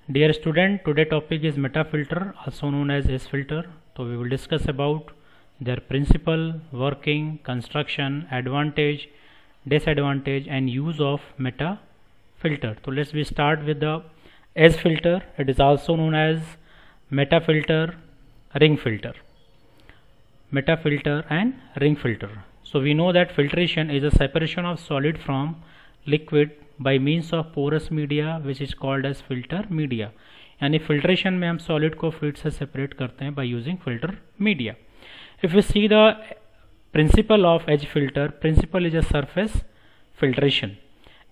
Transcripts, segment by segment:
Dear student, today topic is meta filter, also known as S filter. So we will discuss about their principle, working, construction, advantage, disadvantage and use of meta filter. So let's we start with the S filter. It is also known as meta filter, ring filter. Meta filter and ring filter. So we know that filtration is a separation of solid from liquid by means of porous media which is called as filter media. यानी filtration में हम solid को fluid से separate करते हैं by using filter media. If we see the principle of edge filter, principle is a surface filtration.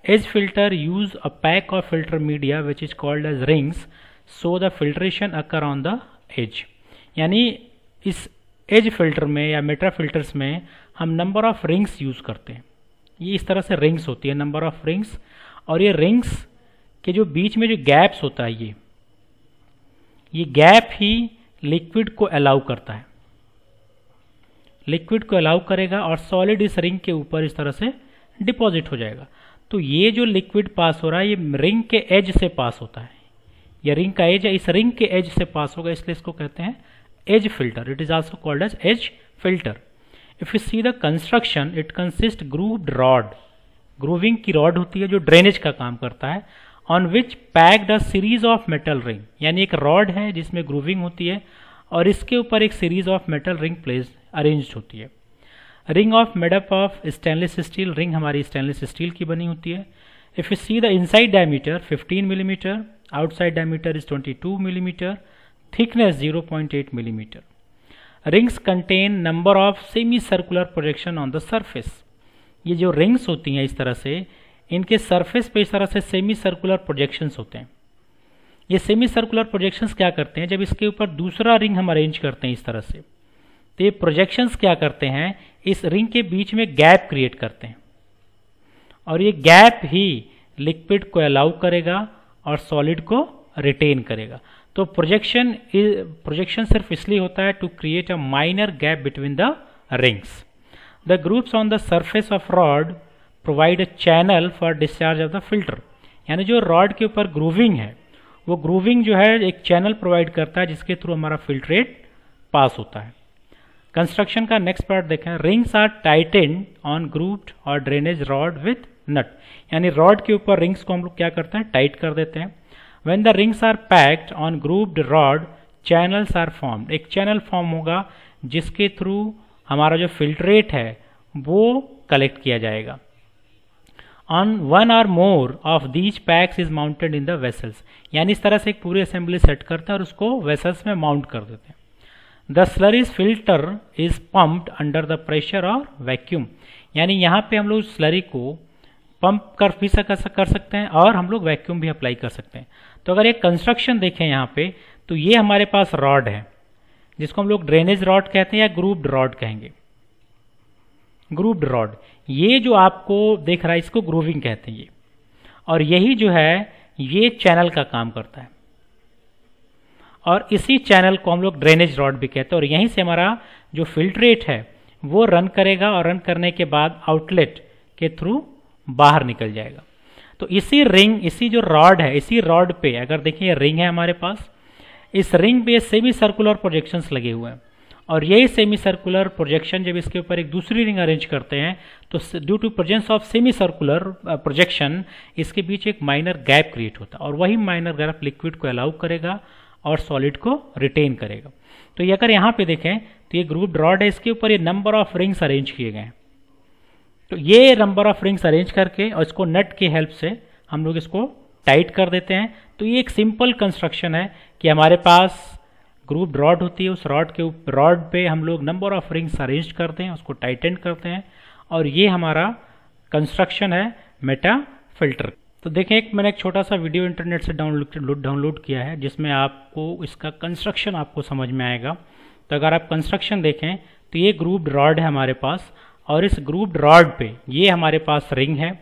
Edge filter use a pack of filter media which is called as rings, so the filtration occur on the edge. यानी इस as filter में या Meta filters में हम number of rings use करते हैं. ये इस तरह से रिंग्स होती है, नंबर ऑफ रिंग्स, और ये रिंग्स के जो बीच में जो गैप्स होता है ये गैप ही लिक्विड को अलाउ करता है, लिक्विड को अलाउ करेगा और सॉलिड इस रिंग के ऊपर इस तरह से डिपॉजिट हो जाएगा. तो ये जो लिक्विड पास हो रहा है ये रिंग के एज से पास होता है, ये रिंग का एज है, इस रिंग के एज से पास होगा, इसलिए इसको कहते हैं edge filter. It is also called as edge filter. If you see the construction, it consists grooved rod. Grooving की rod होती है जो ड्रेनेज का काम करता है. On which packed a series of metal ring. यानी एक rod है जिसमें grooving होती है और इसके ऊपर एक series of metal ring placed arranged होती है. Ring of made up of stainless steel. Ring हमारी stainless steel की बनी होती है. If you see the inside diameter 15 millimeter, outside diameter is 22 millimeter. Thickness 0.8 millimeter. Rings contain number of semi-circular projection on the surface. ये जो rings होती हैं इस तरह से, इनके surface पे इस तरह से semi-circular projections होते हैं. ये semi-circular projections क्या करते हैं, जब इसके ऊपर दूसरा ring हम arrange करते हैं इस तरह से, तो ये projections क्या करते हैं, इस ring के बीच में gap create करते हैं और ये gap ही liquid को allow करेगा और solid को retain करेगा. तो प्रोजेक्शन सिर्फ इसलिए होता है to create a minor gap between the rings. The groups on the surface of rod provide a channel for discharge of the filter. यानी जो रॉड के ऊपर ग्रूविंग है वो ग्रूविंग जो है एक चैनल प्रोवाइड करता है जिसके थ्रू हमारा फिल्ट्रेट पास होता है. कंस्ट्रक्शन का नेक्स्ट पार्ट देखें. Rings are tightened on grooved और ड्रेनेज रॉड विथ नट. यानी रॉड के ऊपर रिंग्स को हम लोग क्या करते हैं, टाइट कर देते हैं. When the rings are packed on grooved rod, channels are formed. एक चैनल फॉर्म होगा जिसके थ्रू हमारा जो फिल्ट्रेट है वो कलेक्ट किया जाएगा. On one or more of these packs is mounted in the vessels. यानी इस तरह से एक पूरी असेंबली सेट करते हैं और उसको वेसल्स में माउंट कर देते हैं. The slurry filter is pumped under the pressure or vacuum. यानी यहाँ पे हम लोग स्लरी को पंप कर भी कर सकते हैं और हम लोग वैक्यूम भी अप्लाई कर सकते हैं. तो अगर एक कंस्ट्रक्शन देखें यहाँ पे, तो ये हमारे पास रॉड है जिसको हम लोग ड्रेनेज रॉड कहते हैं या ग्रूव्ड रॉड कहेंगे. ग्रूव्ड रॉड ये जो आपको दिख रहा है इसको ग्रूविंग कहते हैं ये, और यही जो है ये चैनल का काम करता है और इसी चैनल को हम लोग ड्रेनेज रॉड भी कहते हैं. और यहीं से हमारा जो फिल्ट्रेट है वो रन करेगा और रन करने के बाद आउटलेट के थ्रू बाहर निकल जाएगा. तो इसी रिंग, इसी जो रॉड है, इसी रॉड पे अगर देखिए रिंग है हमारे पास, इस रिंग पे सेमी सर्कुलर प्रोजेक्शंस लगे हुए हैं और यही सेमी सर्कुलर प्रोजेक्शन जब इसके ऊपर एक दूसरी रिंग अरेंज करते हैं तो due to presence of semicircular projection इसके बीच एक माइनर गैप क्रिएट होता है और वही माइनर गैप लिक्विड को अलाउ करेगा और सॉलिड को रिटेन करेगा. तो ये अगर यहाँ पे देखें तो ये ग्रूव्ड रॉड है, इसके ऊपर ये नंबर ऑफ रिंग्स अरेंज किए गए हैं. तो ये नंबर ऑफ रिंग्स अरेंज करके और इसको नट की हेल्प से हम लोग इसको टाइट कर देते हैं. तो ये एक सिंपल कंस्ट्रक्शन है कि हमारे पास ग्रूव्ड रॉड होती है, उस रॉड पे हम लोग नंबर ऑफ रिंग्स अरेंज करते हैं, उसको टाइटेन करते हैं और ये हमारा कंस्ट्रक्शन है मेटा फिल्टर. तो देखें मैंने एक छोटा सा वीडियो इंटरनेट से डाउनलोड किया है जिसमें आपको इसका कंस्ट्रक्शन आपको समझ में आएगा. तो अगर आप कंस्ट्रक्शन देखें तो ये ग्रूव्ड रॉड है हमारे पास और इस ग्रूव्ड रॉड पे ये हमारे पास रिंग है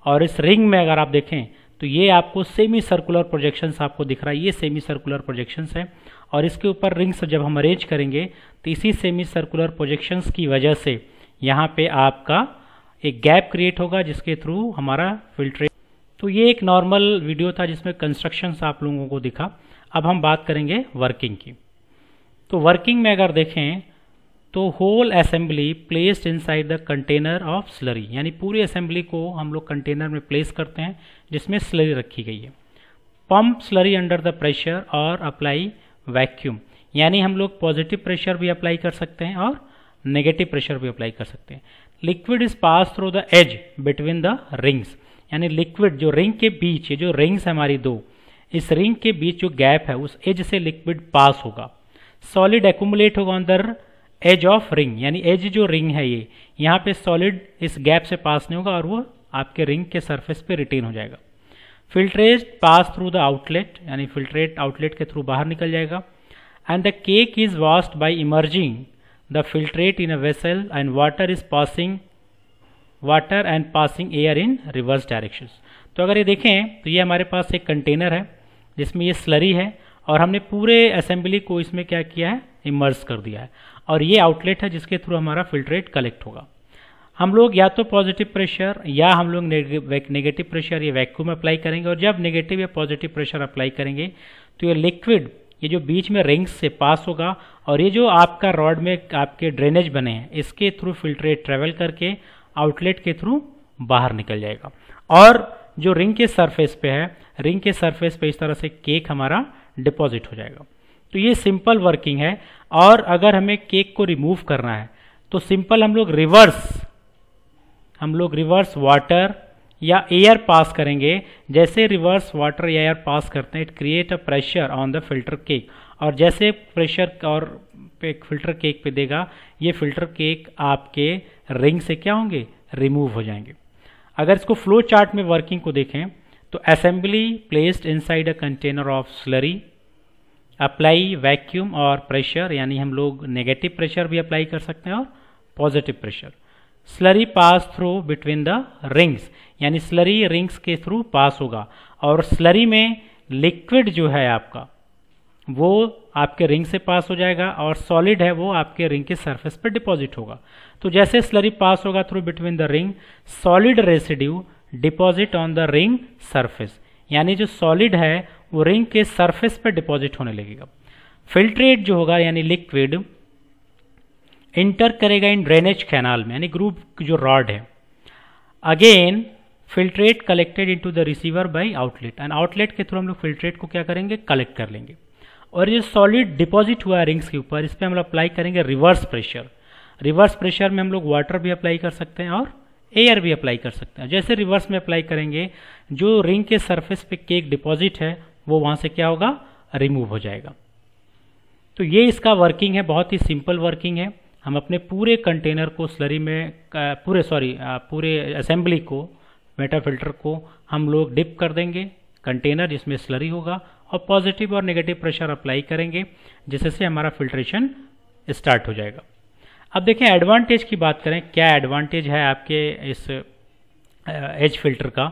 और इस रिंग में अगर आप देखें तो ये आपको सेमी सर्कुलर प्रोजेक्शंस आपको दिख रहा है, ये सेमी सर्कुलर प्रोजेक्शंस है और इसके ऊपर रिंग्स जब हम अरेंज करेंगे तो इसी सेमी सर्कुलर प्रोजेक्शंस की वजह से यहाँ पे आपका एक गैप क्रिएट होगा जिसके थ्रू हमारा फिल्ट्रेट तो ये एक नॉर्मल वीडियो था जिसमें कंस्ट्रक्शंस आप लोगों को दिखा। अब हम बात करेंगे वर्किंग की। तो वर्किंग में अगर देखें तो whole assembly placed inside the container of slurry, यानी पूरी असेंबली को हम लोग कंटेनर में प्लेस करते हैं जिसमें स्लरी रखी गई है। Pump slurry under the pressure और अप्लाई वैक्यूम, यानी हम लोग पॉजिटिव प्रेशर भी अप्लाई कर सकते हैं और नेगेटिव प्रेशर भी अप्लाई कर सकते हैं। Liquid is pass through the edge between the rings, यानी लिक्विड जो रिंग के बीच, ये जो रिंग्स है हमारी दो, इस रिंग के बीच जो गैप है उस एज से लिक्विड पास होगा। सॉलिड एक्यूमुलेट होगा on the edge of ring, यानी एज जो रिंग है ये, यहाँ पे सॉलिड इस गैप से पास नहीं होगा और वो आपके रिंग के सरफेस पे रिटेन हो जाएगा। Filtrate pass through the outlet, यानी फिल्ट्रेट आउटलेट के थ्रू बाहर निकल जाएगा। And the cake is washed bye emerging the filtrate in a vessel and water and passing air in reverse directions. तो अगर ये देखें तो ये हमारे पास एक कंटेनर है जिसमें ये स्लरी है और हमने पूरे असेंबली को इसमें क्या किया है, इमर्स कर दिया है, और ये आउटलेट है जिसके थ्रू हमारा फिल्ट्रेट कलेक्ट होगा। हम लोग या तो पॉजिटिव प्रेशर या हम लोग नेगेटिव प्रेशर ये वैक्यूम अप्लाई करेंगे, और जब नेगेटिव या पॉजिटिव प्रेशर अप्लाई करेंगे तो ये लिक्विड ये जो बीच में रिंग्स से पास होगा और ये जो आपका रॉड में आपके ड्रेनेज बने हैं इसके थ्रू फिल्ट्रेट ट्रेवल करके आउटलेट के थ्रू बाहर निकल जाएगा, और जो रिंग के सरफेस पे है, रिंग के सरफेस पे इस तरह से केक हमारा डिपॉजिट हो जाएगा। तो ये सिंपल वर्किंग है। और अगर हमें केक को रिमूव करना है तो सिंपल हम लोग रिवर्स वाटर या एयर पास करेंगे। जैसे रिवर्स वाटर या एयर पास करते हैं, it create a pressure on the filter cake, और जैसे प्रेशर और फिल्टर केक पे देगा, ये फिल्टर केक आपके रिंग से क्या होंगे, रिमूव हो जाएंगे। अगर इसको फ्लो चार्ट में वर्किंग को देखें तो assembly placed inside a container of slurry, apply vacuum और प्रेशर, यानी हम लोग नेगेटिव प्रेशर भी अप्लाई कर सकते हैं और positive pressure. Slurry pass through between the rings, यानी स्लरी रिंग्स के थ्रू पास होगा और स्लरी में लिक्विड जो है आपका वो आपके रिंग से पास हो जाएगा और सॉलिड है वो आपके रिंग के सरफेस पर डिपॉजिट होगा। तो जैसे स्लरी पास होगा through between the ring, solid residue deposit on the ring surface, यानी जो सॉलिड है वो रिंग के सरफेस पर डिपॉजिट होने लगेगा। फिल्ट्रेट जो होगा यानी लिक्विड इंटर करेगा इन ड्रेनेज कैनाल में, यानी ग्रूव जो रॉड है। Again filtrate collected into the receiver by outlet, and outlet के थ्रू हम लोग फिल्ट्रेट को क्या करेंगे, कलेक्ट कर लेंगे। और ये सॉलिड डिपॉजिट हुआ है रिंग्स के ऊपर, इस पर हम लोग अप्लाई करेंगे रिवर्स प्रेशर। रिवर्स प्रेशर में हम लोग वाटर भी अप्लाई कर सकते हैं और एयर भी अप्लाई कर सकते हैं। जैसे रिवर्स में अप्लाई करेंगे, जो रिंग के सरफेस पे केक डिपॉजिट है वो वहाँ से क्या होगा, रिमूव हो जाएगा। तो ये इसका वर्किंग है, बहुत ही सिंपल वर्किंग है। हम अपने पूरे कंटेनर को स्लरी में पूरे असेंबली को, मेटा फिल्टर को हम लोग डिप कर देंगे कंटेनर जिसमें स्लरी होगा और पॉजिटिव और नेगेटिव प्रेशर अप्लाई करेंगे, जिससे हमारा फिल्ट्रेशन स्टार्ट हो जाएगा। अब देखें एडवांटेज की बात करें, क्या एडवांटेज है आपके इस एज फिल्टर का,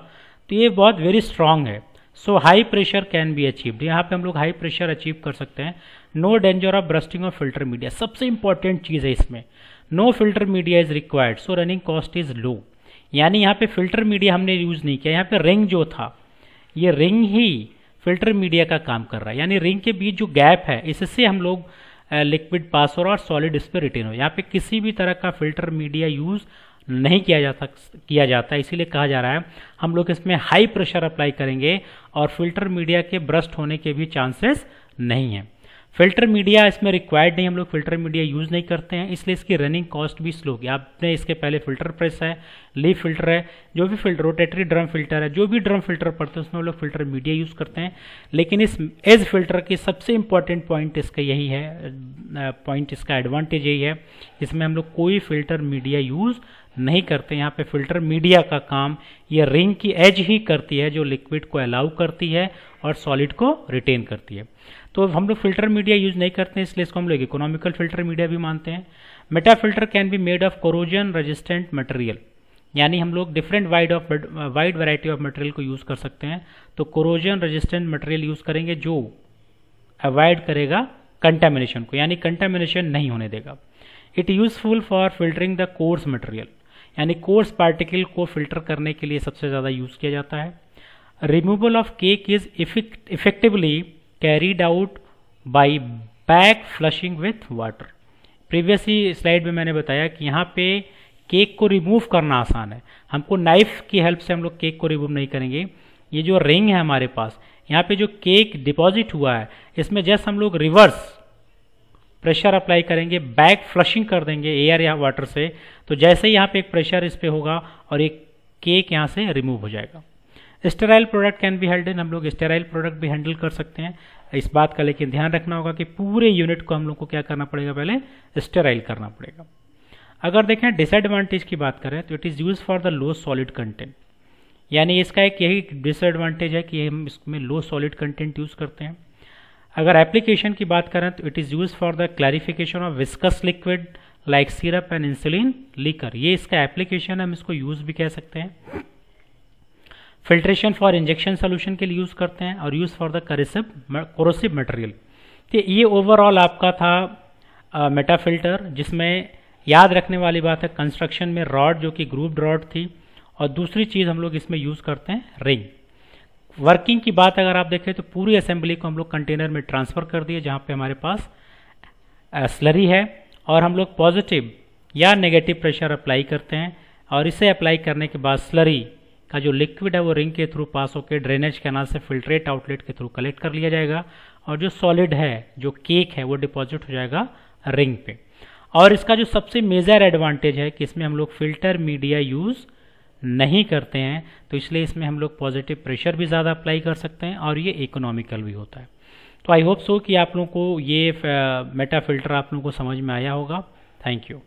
तो ये बहुत वेरी स्ट्रांग है। So high pressure can be achieved, यहाँ पे हम लोग हाई प्रेशर अचीव कर सकते हैं। No danger of bursting of filter media, सबसे इंपॉर्टेंट चीज़ है इसमें, no filter media is required, so running cost is low. यानी यहाँ पे फिल्टर मीडिया हमने यूज़ नहीं किया, यहाँ पे रिंग जो था ये रिंग ही फिल्टर मीडिया का काम कर रहा है, यानी रिंग के बीच जो गैप है इससे हम लोग लिक्विड पास हो रहा और सॉलिड इस पर रिटेन हो। यहाँ पे किसी भी तरह का फिल्टर मीडिया यूज़ नहीं किया जाता, इसीलिए कहा जा रहा है हम लोग इसमें हाई प्रेशर अप्लाई करेंगे और फिल्टर मीडिया के ब्रस्ट होने के भी चांसेस नहीं हैं। फिल्टर मीडिया इसमें रिक्वायर्ड नहीं, हम लोग फिल्टर मीडिया यूज़ नहीं करते हैं, इसलिए इसकी रनिंग कॉस्ट भी स्लो होगी। आपने इसके पहले फिल्टर प्रेस है, लीफ फिल्टर है, जो भी फिल्टर, रोटेटरी ड्रम फिल्टर है, जो भी ड्रम फिल्टर पड़ते हैं उसमें हम लोग फिल्टर मीडिया यूज़ करते हैं। लेकिन इस एज फिल्टर की सबसे इंपॉर्टेंट पॉइंट इसका यही है, पॉइंट इसका एडवांटेज यही है, इसमें हम लोग कोई फिल्टर मीडिया यूज़ नहीं करते। यहाँ पे फिल्टर मीडिया का काम ये रिंग की एज ही करती है, जो लिक्विड को अलाउ करती है और सॉलिड को रिटेन करती है। तो हम लोग फिल्टर मीडिया यूज़ नहीं करते हैं, इसलिए इसको हम लोग इकोनॉमिकल फिल्टर मीडिया भी मानते हैं। Meta filter can be made of corrosion resistant material, यानी हम लोग different wide variety of material को यूज़ कर सकते हैं। तो कोरोजन रेजिस्टेंट मटेरियल यूज़ करेंगे जो अवॉइड करेगा कंटामिनेशन को, यानी कंटामिनेशन नहीं होने देगा। It useful for filtering the course material, यानी कोर्स पार्टिकल को फिल्टर करने के लिए सबसे ज़्यादा यूज़ किया जाता है। Removal of cake is effectively carried out by back flushing with water. Previous he slide में मैंने बताया कि यहाँ पे केक को रिमूव करना आसान है, हमको नाइफ की हेल्प से हम लोग केक को रिमूव नहीं करेंगे। ये जो रिंग है हमारे पास, यहाँ पे जो केक डिपॉजिट हुआ है इसमें जस्ट हम लोग रिवर्स प्रेशर अप्लाई करेंगे, बैक फ्लशिंग कर देंगे एयर या वाटर से, तो जैसे ही यहाँ पे एक प्रेशर इस पे होगा और एक केक यहाँ से रिमूव हो जाएगा। Sterile product can be held in, हम लोग स्टेराइल प्रोडक्ट भी हैंडल कर सकते हैं। इस बात का लेकिन ध्यान रखना होगा कि पूरे यूनिट को हम लोग को क्या करना पड़ेगा, पहले स्टेराइल करना पड़ेगा। अगर देखें डिसएडवांटेज की बात करें तो it is use for the low solid content, यानी इसका एक यही डिसएडवांटेज है कि हम इसमें लो सॉलिड कंटेंट यूज़ करते हैं। अगर एप्लीकेशन की बात करें तो it is use for the clarification of viscous liquid like syrup and insulin liquor, ये इसका एप्लीकेशन है, हम इसको यूज़ भी कह सकते हैं। फिल्ट्रेशन फॉर इंजेक्शन सोल्यूशन के लिए यूज़ करते हैं और use for the corrosive material. तो ये ओवरऑल आपका था मेटा फिल्टर, जिसमें याद रखने वाली बात है कंस्ट्रक्शन में रॉड जो कि ग्रूव्ड रॉड थी, और दूसरी चीज़ हम लोग इसमें यूज़ करते हैं रिंग। वर्किंग की बात अगर आप देखें तो पूरी असेंबली को हम लोग कंटेनर में ट्रांसफ़र कर दिए जहाँ पे हमारे पास स्लरी है, और हम लोग पॉजिटिव या नेगेटिव प्रेशर अप्लाई करते हैं, और इसे अप्लाई करने के बाद स्लरी का जो लिक्विड है वो रिंग के थ्रू पास होकर ड्रेनेज कैनाल से फिल्ट्रेट आउटलेट के थ्रू कलेक्ट कर लिया जाएगा, और जो सॉलिड है जो केक है वो डिपॉजिट हो जाएगा रिंग पे। और इसका जो सबसे मेजर एडवांटेज है कि इसमें हम लोग फिल्टर मीडिया यूज़ नहीं करते हैं, तो इसलिए इसमें हम लोग पॉजिटिव प्रेशर भी ज़्यादा अप्लाई कर सकते हैं और ये इकोनॉमिकल भी होता है। तो आई होप सो कि आप लोगों को ये मेटा फिल्टर आप लोगों को समझ में आया होगा। Thank you.